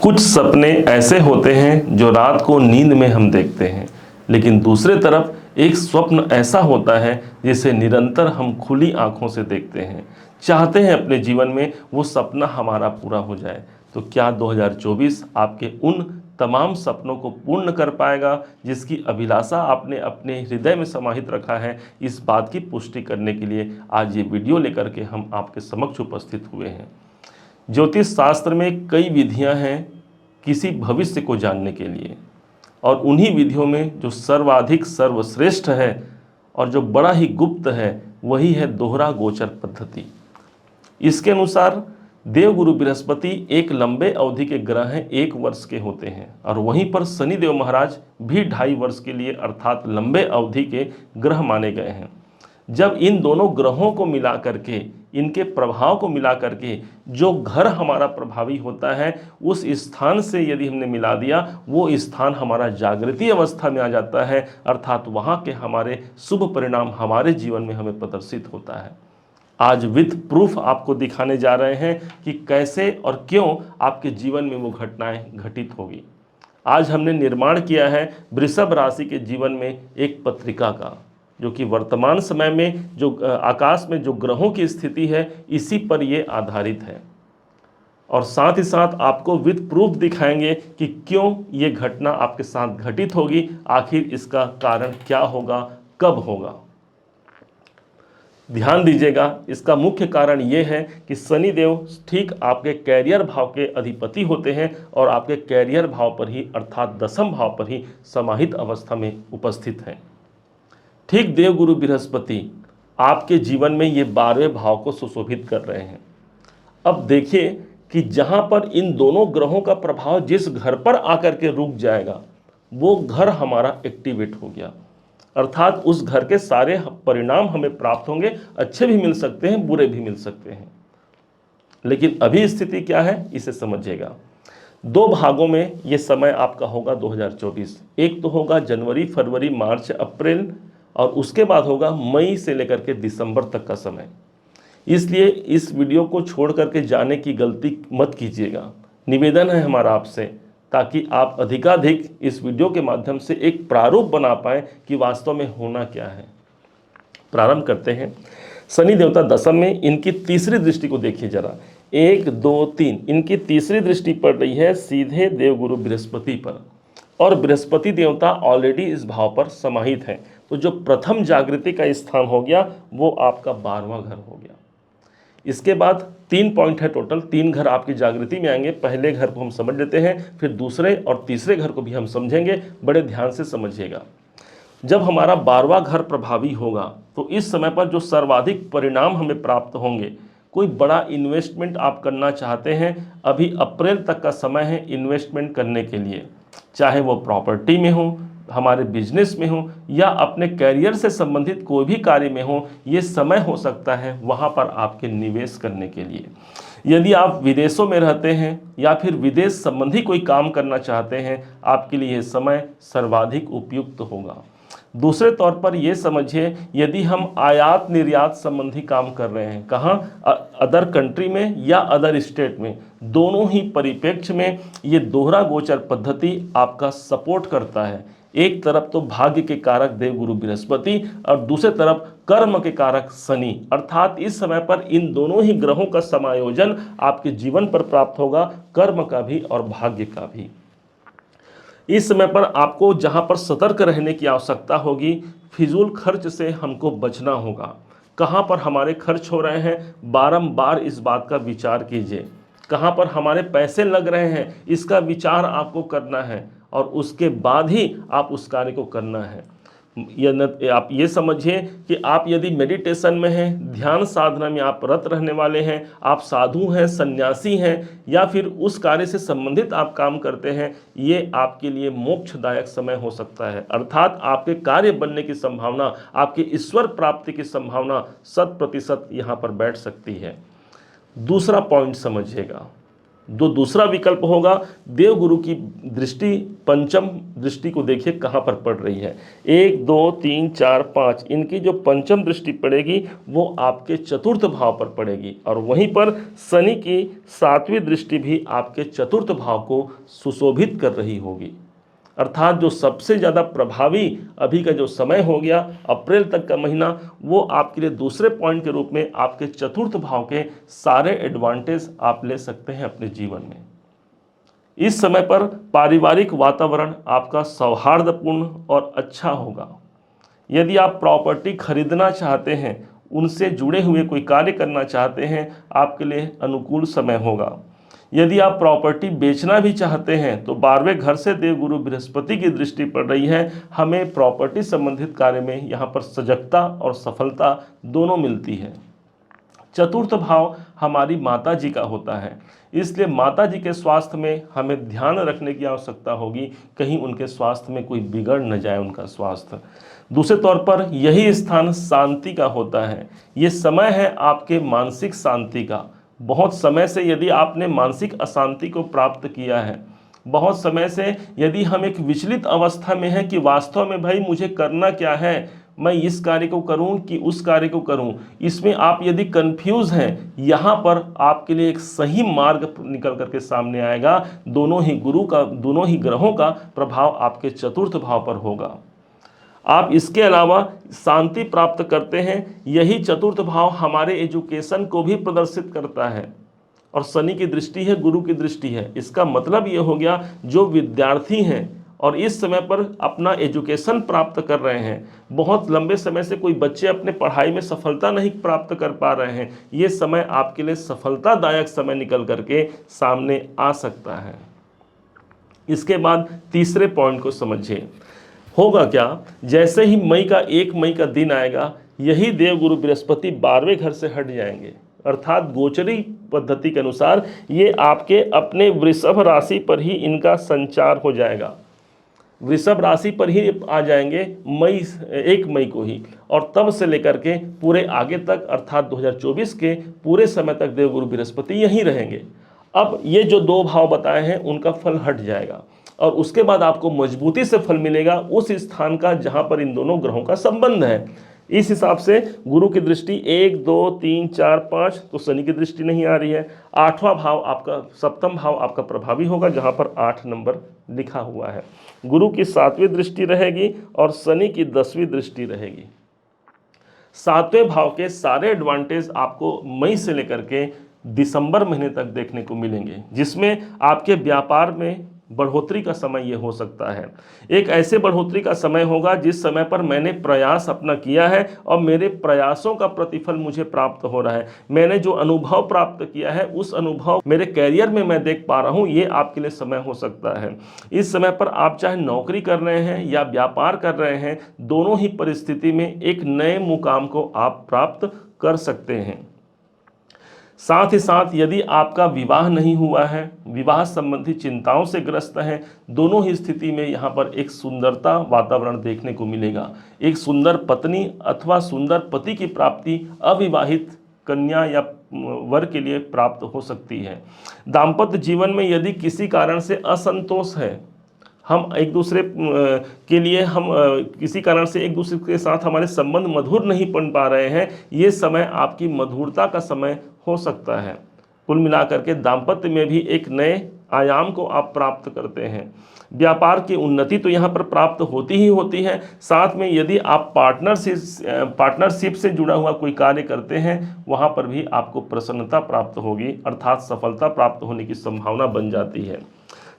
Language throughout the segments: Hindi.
कुछ सपने ऐसे होते हैं जो रात को नींद में हम देखते हैं, लेकिन दूसरे तरफ एक स्वप्न ऐसा होता है जिसे निरंतर हम खुली आंखों से देखते हैं, चाहते हैं अपने जीवन में वो सपना हमारा पूरा हो जाए। तो क्या 2024 आपके उन तमाम सपनों को पूर्ण कर पाएगा जिसकी अभिलाषा आपने अपने हृदय में समाहित रखा है? इस बात की पुष्टि करने के लिए आज ये वीडियो लेकर के हम आपके समक्ष उपस्थित हुए हैं। ज्योतिष शास्त्र में कई विधियां हैं किसी भविष्य को जानने के लिए, और उन्हीं विधियों में जो सर्वाधिक सर्वश्रेष्ठ है और जो बड़ा ही गुप्त है वही है दोहरा गोचर पद्धति। इसके अनुसार देवगुरु बृहस्पति एक लंबे अवधि के ग्रह हैं, 1 वर्ष के होते हैं, और वहीं पर शनि देव महाराज भी 2.5 वर्ष के लिए अर्थात लंबे अवधि के ग्रह माने गए हैं। जब इन दोनों ग्रहों को मिला करके, इनके प्रभाव को मिला करके जो घर हमारा प्रभावी होता है, उस स्थान से यदि हमने मिला दिया, वो स्थान हमारा जागृति अवस्था में आ जाता है, अर्थात वहाँ के हमारे शुभ परिणाम हमारे जीवन में हमें प्रदर्शित होता है। आज विद प्रूफ आपको दिखाने जा रहे हैं कि कैसे और क्यों आपके जीवन में वो घटनाएं घटित होगी। आज हमने निर्माण किया है वृषभ राशि के जीवन में एक पत्रिका का, जो कि वर्तमान समय में जो आकाश में जो ग्रहों की स्थिति है इसी पर ये आधारित है, और साथ ही साथ आपको विद प्रूफ दिखाएंगे कि क्यों ये घटना आपके साथ घटित होगी, आखिर इसका कारण क्या होगा, कब होगा। ध्यान दीजिएगा, इसका मुख्य कारण ये है कि शनि देव ठीक आपके कैरियर भाव के अधिपति होते हैं और आपके कैरियर भाव पर ही अर्थात 10वें भाव पर ही समाहित अवस्था में उपस्थित हैं। ठीक देवगुरु बृहस्पति आपके जीवन में ये 12वें भाव को सुशोभित कर रहे हैं। अब देखिए कि जहां पर इन दोनों ग्रहों का प्रभाव जिस घर पर आकर के रुक जाएगा, वो घर हमारा एक्टिवेट हो गया, अर्थात उस घर के सारे परिणाम हमें प्राप्त होंगे। अच्छे भी मिल सकते हैं, बुरे भी मिल सकते हैं, लेकिन अभी स्थिति क्या है इसे समझिएगा। 2 भागों में ये समय आपका होगा 2024। एक तो होगा जनवरी, फरवरी, मार्च, अप्रैल, और उसके बाद होगा मई से लेकर के दिसंबर तक का समय। इसलिए इस वीडियो को छोड़ करके जाने की गलती मत कीजिएगा, निवेदन है हमारा आपसे, ताकि आप अधिकाधिक इस वीडियो के माध्यम से एक प्रारूप बना पाएं कि वास्तव में होना क्या है। प्रारंभ करते हैं। शनि देवता दशम में, इनकी तीसरी दृष्टि को देखिए जरा, 1 2 3, इनकी तीसरी दृष्टि पड़ रही है सीधे देवगुरु बृहस्पति पर, और बृहस्पति देवता ऑलरेडी इस भाव पर समाहित हैं। तो जो प्रथम जागृति का स्थान हो गया वो आपका 12वां घर हो गया। इसके बाद 3 पॉइंट है टोटल, 3 घर आपकी जागृति में आएंगे। पहले घर को हम समझ लेते हैं, फिर दूसरे और तीसरे घर को भी हम समझेंगे। बड़े ध्यान से समझिएगा। जब हमारा 12वां घर प्रभावी होगा तो इस समय पर जो सर्वाधिक परिणाम हमें प्राप्त होंगे, कोई बड़ा इन्वेस्टमेंट आप करना चाहते हैं, अभी अप्रैल तक का समय है इन्वेस्टमेंट करने के लिए, चाहे वो प्रॉपर्टी में हो, हमारे बिजनेस में हो, या अपने कैरियर से संबंधित कोई भी कार्य में हो, ये समय हो सकता है वहाँ पर आपके निवेश करने के लिए। यदि आप विदेशों में रहते हैं या फिर विदेश संबंधी कोई काम करना चाहते हैं, आपके लिए यह समय सर्वाधिक उपयुक्त होगा। दूसरे तौर पर यह समझिए, यदि हम आयात निर्यात संबंधी काम कर रहे हैं, कहाँ, अदर कंट्री में या अदर स्टेट में, दोनों ही परिप्रेक्ष्य में ये दोहरा गोचर पद्धति आपका सपोर्ट करता है। एक तरफ तो भाग्य के कारक देवगुरु बृहस्पति और दूसरे तरफ कर्म के कारक शनि, अर्थात इस समय पर इन दोनों ही ग्रहों का समायोजन आपके जीवन पर प्राप्त होगा, कर्म का भी और भाग्य का भी। इस समय पर आपको जहां पर सतर्क रहने की आवश्यकता होगी, फिजूल खर्च से हमको बचना होगा। कहां पर हमारे खर्च हो रहे हैं, बारंबार इस बात का विचार कीजिए। कहां पर हमारे पैसे लग रहे हैं, इसका विचार आपको करना है, और उसके बाद ही आप उस कार्य को करना है। आप ये समझिए कि आप यदि मेडिटेशन में हैं, ध्यान साधना में आप रत रहने वाले हैं, आप साधु हैं, सन्यासी हैं, या फिर उस कार्य से संबंधित आप काम करते हैं, ये आपके लिए मोक्षदायक समय हो सकता है। अर्थात आपके कार्य बनने की संभावना, आपके ईश्वर प्राप्ति की संभावना 100% यहाँ पर बैठ सकती है। दूसरा पॉइंट समझिएगा, दूसरा विकल्प होगा, देवगुरु की दृष्टि पंचम दृष्टि को देखिए कहाँ पर पड़ रही है। 1 2 3 4 5 इनकी जो पंचम दृष्टि पड़ेगी वो आपके चतुर्थ भाव पर पड़ेगी, और वहीं पर शनि की 7वीं दृष्टि भी आपके चतुर्थ भाव को सुशोभित कर रही होगी। अर्थात जो सबसे ज़्यादा प्रभावी अभी का जो समय हो गया अप्रैल तक का महीना, वो आपके लिए दूसरे पॉइंट के रूप में आपके चतुर्थ भाव के सारे एडवांटेज आप ले सकते हैं अपने जीवन में। इस समय पर पारिवारिक वातावरण आपका सौहार्दपूर्ण और अच्छा होगा। यदि आप प्रॉपर्टी खरीदना चाहते हैं, उनसे जुड़े हुए कोई कार्य करना चाहते हैं, आपके लिए अनुकूल समय होगा। यदि आप प्रॉपर्टी बेचना भी चाहते हैं तो 12वें घर से देवगुरु बृहस्पति की दृष्टि पड़ रही है। हमें प्रॉपर्टी संबंधित कार्य में यहाँ पर सजगता और सफलता दोनों मिलती है। चतुर्थ भाव हमारी माता जी का होता है, इसलिए माता जी के स्वास्थ्य में हमें ध्यान रखने की आवश्यकता होगी, कहीं उनके स्वास्थ्य में कोई बिगड़ न जाए उनका स्वास्थ्य। दूसरे तौर पर यही स्थान शांति का होता है। ये समय है आपके मानसिक शांति का। बहुत समय से यदि आपने मानसिक अशांति को प्राप्त किया है, बहुत समय से यदि हम एक विचलित अवस्था में हैं कि वास्तव में भाई मुझे करना क्या है, मैं इस कार्य को करूं कि उस कार्य को करूं, इसमें आप यदि कंफ्यूज हैं, यहाँ पर आपके लिए एक सही मार्ग निकल करके सामने आएगा। दोनों ही ग्रहों का प्रभाव आपके चतुर्थ भाव पर होगा। आप इसके अलावा शांति प्राप्त करते हैं। यही चतुर्थ भाव हमारे एजुकेशन को भी प्रदर्शित करता है, और शनि की दृष्टि है, गुरु की दृष्टि है। इसका मतलब ये हो गया, जो विद्यार्थी हैं और इस समय पर अपना एजुकेशन प्राप्त कर रहे हैं, बहुत लंबे समय से कोई बच्चे अपने पढ़ाई में सफलता नहीं प्राप्त कर पा रहे हैं, ये समय आपके लिए सफलतादायक समय निकल करके सामने आ सकता है। इसके बाद तीसरे पॉइंट को समझिए। होगा क्या, जैसे ही 1 मई का दिन आएगा, यही देवगुरु बृहस्पति 12वें घर से हट जाएंगे। अर्थात गोचरी पद्धति के अनुसार ये आपके अपने वृषभ राशि पर ही इनका संचार हो जाएगा। वृषभ राशि पर ही आ जाएंगे 1 मई को ही, और तब से लेकर के पूरे आगे तक अर्थात 2024 के पूरे समय तक देवगुरु बृहस्पति यहीं रहेंगे। अब ये जो 2 भाव बताए हैं उनका फल हट जाएगा, और उसके बाद आपको मजबूती से फल मिलेगा उस स्थान का जहां पर इन दोनों ग्रहों का संबंध है। इस हिसाब से गुरु की दृष्टि 1 2 3 4 5, तो शनि की दृष्टि नहीं आ रही है। 8वां भाव आपका, सप्तम भाव आपका प्रभावी होगा, जहां पर 8 नंबर लिखा हुआ है। गुरु की 7वीं दृष्टि रहेगी और शनि की 10वीं दृष्टि रहेगी। 7वें भाव के सारे एडवांटेज आपको मई से लेकर के दिसंबर महीने तक देखने को मिलेंगे, जिसमें आपके व्यापार में बढ़ोतरी का समय ये हो सकता है। एक ऐसे बढ़ोतरी का समय होगा जिस समय पर मैंने प्रयास अपना किया है और मेरे प्रयासों का प्रतिफल मुझे प्राप्त हो रहा है। मैंने जो अनुभव प्राप्त किया है उस अनुभव मेरे कैरियर में मैं देख पा रहा हूँ, ये आपके लिए समय हो सकता है। इस समय पर आप चाहे नौकरी कर रहे हैं या व्यापार कर रहे हैं, दोनों ही परिस्थिति में एक नए मुकाम को आप प्राप्त कर सकते हैं। साथ ही साथ यदि आपका विवाह नहीं हुआ है, विवाह संबंधी चिंताओं से ग्रस्त हैं, दोनों ही स्थिति में यहाँ पर एक सुंदरता वातावरण देखने को मिलेगा। एक सुंदर पत्नी अथवा सुंदर पति की प्राप्ति अविवाहित कन्या या वर के लिए प्राप्त हो सकती है। दाम्पत्य जीवन में यदि किसी कारण से असंतोष है, हम एक दूसरे के लिए किसी कारण से एक दूसरे के साथ हमारे संबंध मधुर नहीं बन पा रहे हैं, ये समय आपकी मधुरता का समय हो सकता है। कुल मिलाकर के दाम्पत्य में भी एक नए आयाम को आप प्राप्त करते हैं। व्यापार की उन्नति तो यहाँ पर प्राप्त होती ही होती है। साथ में यदि आप पार्टनरशिप से जुड़ा हुआ कोई कार्य करते हैं, वहाँ पर भी आपको प्रसन्नता प्राप्त होगी, अर्थात सफलता प्राप्त होने की संभावना बन जाती है।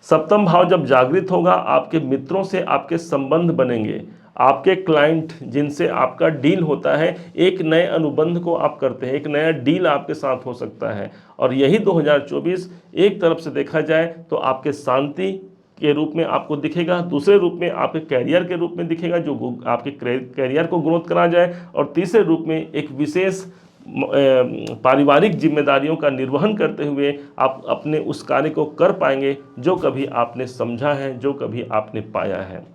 सप्तम भाव जब जागृत होगा, आपके मित्रों से आपके संबंध बनेंगे। आपके क्लाइंट जिनसे आपका डील होता है, एक नए अनुबंध को आप करते हैं, एक नया डील आपके साथ हो सकता है। और यही 2024 एक तरफ से देखा जाए तो आपके शांति के रूप में आपको दिखेगा, दूसरे रूप में आपके कैरियर के रूप में दिखेगा जो आपके कैरियर को ग्रोथ करा जाए, और तीसरे रूप में एक विशेष पारिवारिक जिम्मेदारियों का निर्वहन करते हुए आप अपने उस कार्य को कर पाएंगे जो कभी आपने समझा है, जो कभी आपने पाया है।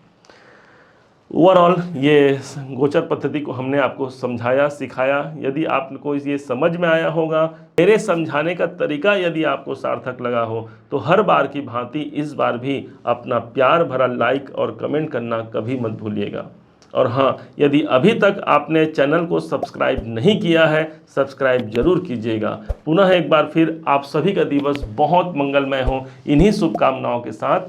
ओवरऑल ये गोचर पद्धति को हमने आपको समझाया, सिखाया। यदि आपको ये समझ में आया होगा, मेरे समझाने का तरीका यदि आपको सार्थक लगा हो, तो हर बार की भांति इस बार भी अपना प्यार भरा लाइक और कमेंट करना कभी मत भूलिएगा। और हाँ, यदि अभी तक आपने चैनल को सब्सक्राइब नहीं किया है, सब्सक्राइब जरूर कीजिएगा। पुनः एक बार फिर आप सभी का दिवस बहुत मंगलमय हो, इन्हीं शुभकामनाओं के साथ